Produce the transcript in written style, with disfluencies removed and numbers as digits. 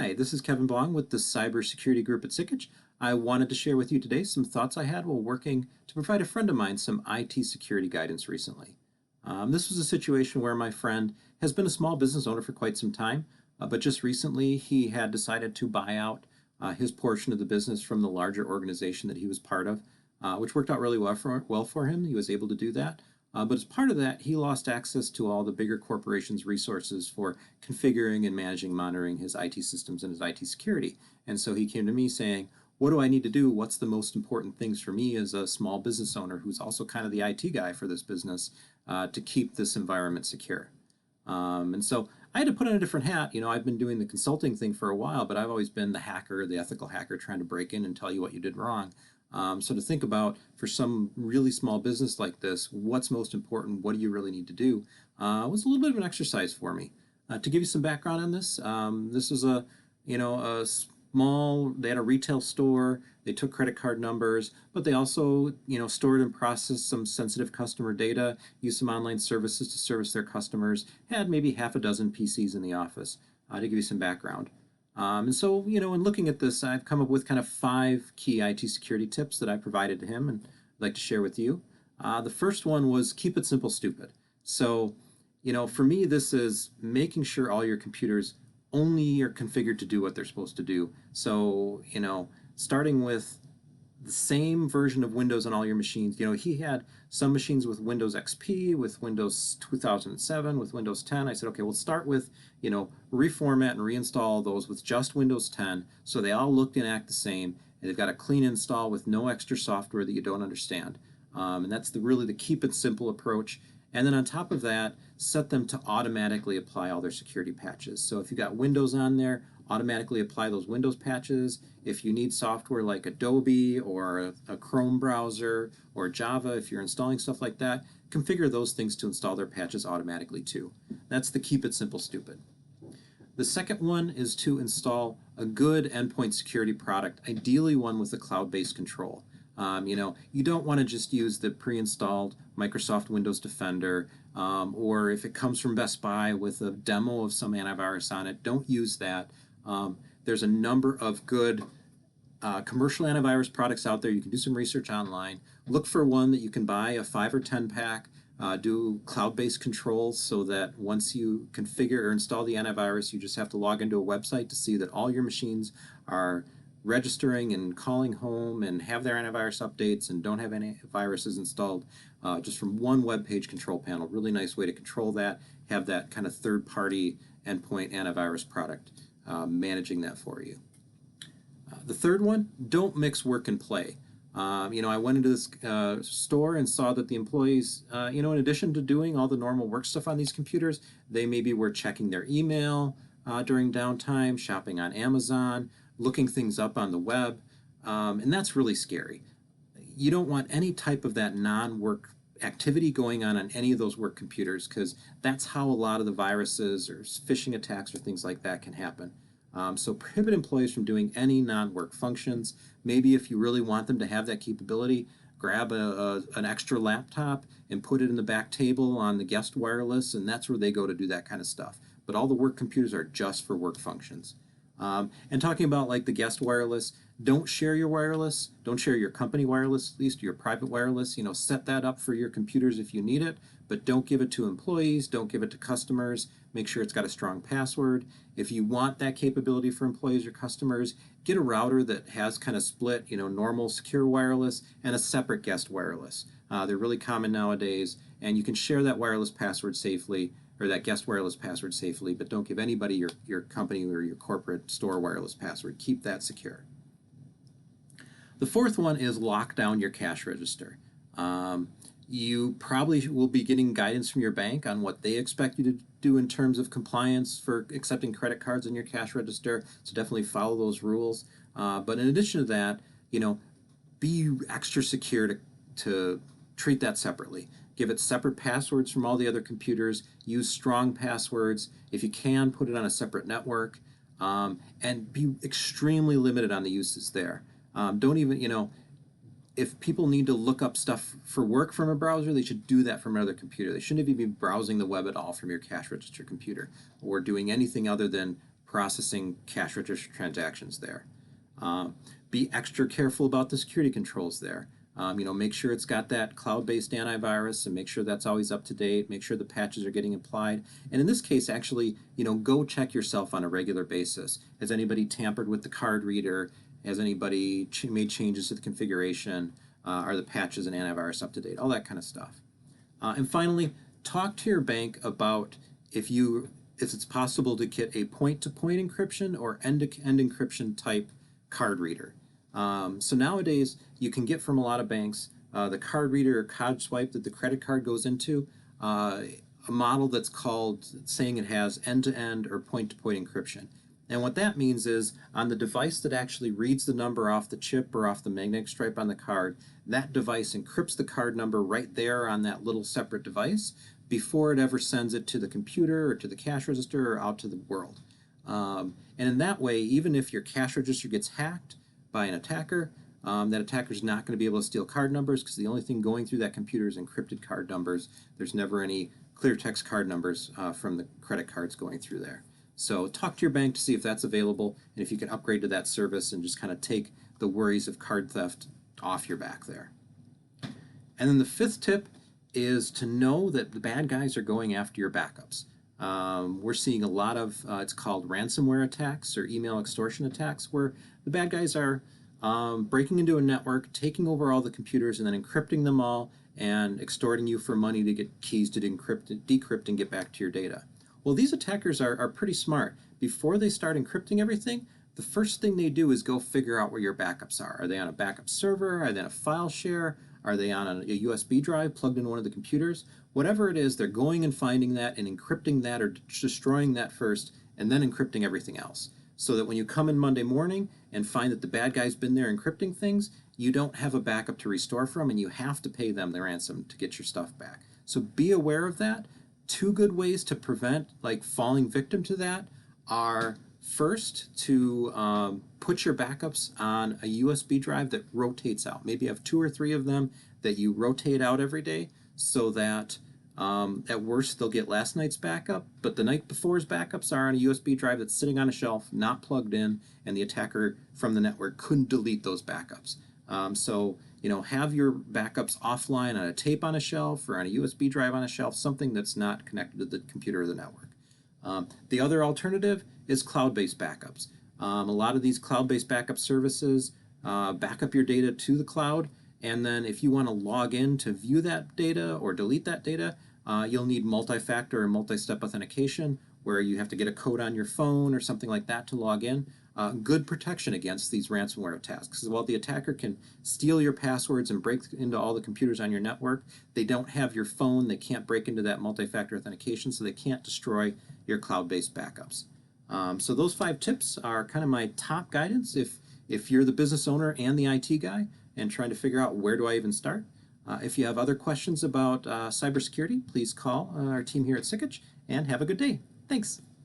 Hi, this is Kevin Bong with the Cybersecurity Group at Sikich. I wanted to share with you today some thoughts I had while working to provide a friend of mine some IT security guidance recently. This was a situation where my friend has been a small business owner for quite some time, but just recently he had decided to buy out his portion of the business from the larger organization that he was part of, which worked out really well for him. He was able to do that. But as part of that, he lost access to all the bigger corporations' resources for configuring and managing, monitoring his IT systems and his IT security. And so he came to me saying, what do I need to do? What's the most important things for me as a small business owner who's also kind of the IT guy for this business to keep this environment secure? And so I had to put on a different hat. You know, I've been doing the consulting thing for a while, but I've always been the hacker, the ethical hacker trying to break in and tell you what you did wrong. So to think about for some really small business like this, what's most important, what do you really need to do, was a little bit of an exercise for me. To give you some background on this, this was a small, they had a retail store, they took credit card numbers, but they also stored and processed some sensitive customer data, used some online services to service their customers, had maybe half a dozen PCs in the office, to give you some background. And so, in looking at this, I've come up with kind of 5 key IT security tips that I provided to him and I'd like to share with you. The first one was keep it simple, stupid. So, for me, this is making sure all your computers only are configured to do what they're supposed to do. So, starting with the same version of Windows on all your machines. He had some machines with Windows XP, with Windows 2007, with Windows 10. I said, okay, we'll start with, reformat and reinstall those with just Windows 10 so they all look and act the same. And they've got a clean install with no extra software that you don't understand. And that's really the keep it simple approach. And then on top of that, set them to automatically apply all their security patches. So if you've got Windows on there, automatically apply those Windows patches. If you need software like Adobe or a Chrome browser or Java, if you're installing stuff like that, configure those things to install their patches automatically too. That's the keep it simple, stupid. The second one is to install a good endpoint security product, ideally one with a cloud-based control. You don't want to just use the pre-installed Microsoft Windows Defender, or if it comes from Best Buy with a demo of some antivirus on it, don't use that. There's a number of good commercial antivirus products out there. You can do some research online. Look for one that you can buy, a 5 or 10 pack. Do cloud-based controls so that once you configure or install the antivirus, you just have to log into a website to see that all your machines are registering and calling home and have their antivirus updates and don't have any viruses installed just from one web page control panel. Really nice way to control that, have that kind of third-party endpoint antivirus product managing that for you. The third one, don't mix work and play. I went into this store and saw that the employees, in addition to doing all the normal work stuff on these computers, they maybe were checking their email during downtime, shopping on Amazon, looking things up on the web, and that's really scary. You don't want any type of that non-work activity going on any of those work computers, because that's how a lot of the viruses or phishing attacks or things like that can happen. So prohibit employees from doing any non-work functions. Maybe if you really want them to have that capability, grab an extra laptop and put it in the back table on the guest wireless, and that's where they go to do that kind of stuff. But all the work computers are just for work functions. And talking about like the guest wireless, don't share your wireless. Don't share your company wireless, at least your private wireless. Set that up for your computers if you need it, but don't give it to employees. Don't give it to customers. Make sure it's got a strong password. If you want that capability for employees or customers, get a router that has kind of split, normal secure wireless and a separate guest wireless. They're really common nowadays, and you can share that wireless password safely, or that guest wireless password safely, but don't give anybody your company or your corporate store wireless password. Keep that secure. The fourth one is lock down your cash register. You probably will be getting guidance from your bank on what they expect you to do in terms of compliance for accepting credit cards in your cash register, so definitely follow those rules. But in addition to that, be extra secure to treat that separately. Give it separate passwords from all the other computers. Use strong passwords. If you can, put it on a separate network. And be extremely limited on the uses there. Don't even, if people need to look up stuff for work from a browser, they should do that from another computer. They shouldn't even be browsing the web at all from your cash register computer or doing anything other than processing cash register transactions there. Be extra careful about the security controls there. Make sure it's got that cloud-based antivirus and make sure that's always up to date. Make sure the patches are getting applied. And in this case, actually, go check yourself on a regular basis. Has anybody tampered with the card reader? Has anybody made changes to the configuration? Are the patches and antivirus up to date? All that kind of stuff. And finally, talk to your bank about if it's possible to get a point-to-point encryption or end-to-end encryption type card reader. So nowadays, you can get from a lot of banks the card reader or card swipe that the credit card goes into, a model that's called saying it has end-to-end or point-to-point encryption. And what that means is on the device that actually reads the number off the chip or off the magnetic stripe on the card, that device encrypts the card number right there on that little separate device before it ever sends it to the computer or to the cash register or out to the world. And in that way, even if your cash register gets hacked by an attacker, that attacker is not going to be able to steal card numbers because the only thing going through that computer is encrypted card numbers. There's never any clear text card numbers from the credit cards going through there. So talk to your bank to see if that's available and if you can upgrade to that service and just kind of take the worries of card theft off your back there. And then the fifth tip is to know that the bad guys are going after your backups. We're seeing a lot of, it's called ransomware attacks or email extortion attacks, where the bad guys are breaking into a network, taking over all the computers and then encrypting them all and extorting you for money to get keys to decrypt and get back to your data. Well, these attackers are pretty smart. Before they start encrypting everything, the first thing they do is go figure out where your backups are. Are they on a backup server? Are they on a file share? Are they on a USB drive plugged in one of the computers? Whatever it is, they're going and finding that and encrypting that or destroying that first and then encrypting everything else. So that when you come in Monday morning and find that the bad guy's been there encrypting things, you don't have a backup to restore from and you have to pay them the ransom to get your stuff back. So be aware of that. Two good ways to prevent falling victim to that are first to put your backups on a USB drive that rotates out. Maybe you have 2 or 3 of them that you rotate out every day so that at worst they'll get last night's backup, but the night before's backups are on a USB drive that's sitting on a shelf, not plugged in, and the attacker from the network couldn't delete those backups. So have your backups offline on a tape on a shelf or on a USB drive on a shelf, something that's not connected to the computer or the network. The other alternative is cloud-based backups. A lot of these cloud-based backup services back up your data to the cloud, and then if you want to log in to view that data or delete that data, you'll need multi-factor or multi-step authentication, where you have to get a code on your phone or something like that to log in. Good protection against these ransomware attacks. Because while the attacker can steal your passwords and break into all the computers on your network, they don't have your phone, they can't break into that multi-factor authentication, so they can't destroy your cloud-based backups. So those 5 tips are kind of my top guidance if you're the business owner and the IT guy and trying to figure out where do I even start. If you have other questions about cybersecurity, please call our team here at Sikich, and have a good day. Thanks.